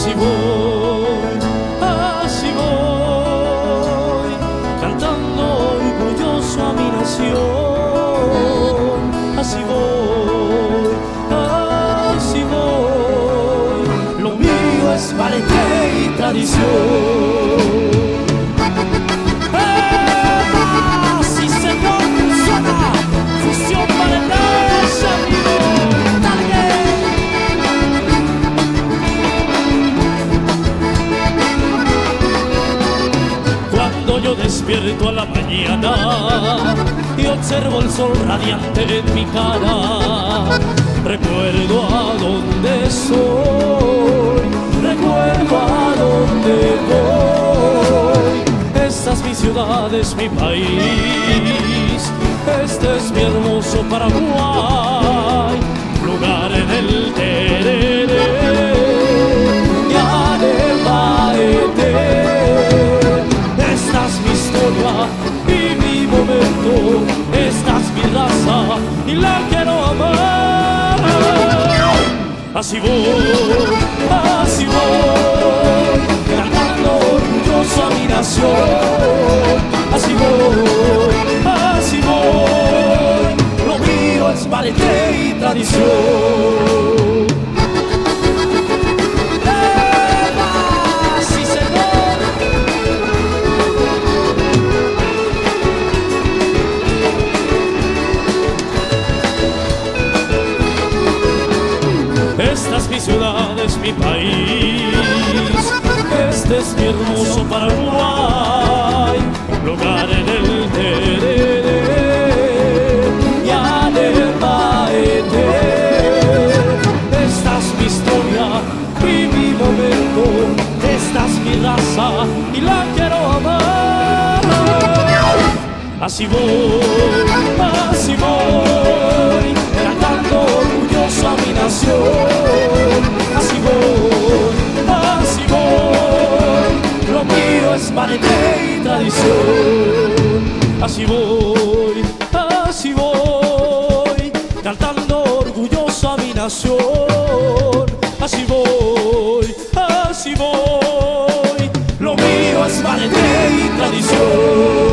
Así voy, cantando orgulloso a mi nación. Así voy, lo mío es valentía y tradición. Sí, señor, suena, fusión valenciana, amigo, dale. Cuando yo despierto a la mañana y observo el sol radiante en mi cara, recuerdo a dónde soy, recuerdo a dónde voy. Esta es mi ciudad, es mi país, este es mi hermoso Paraguay, lugar en el tereré y Arevaete. Esta es mi historia y mi momento, esta es mi raza y la quiero amar. Así voy, cantando orgulloso a mi nación. Así voy, lo mío es valentía y tradición. Sí, señor. Esta es mi ciudad, es mi país, este es mi hermoso Paraguay, lugar en el tereré y Arevaete. Esta es mi historia y mi momento, esta es mi raza y la quiero amar. Así voy, cantando orgulloso a mi nación. Así voy, lo mío es valentía y tradición. Así voy, cantando orgulloso a mi nación. Así voy, lo mío es valentía y tradición.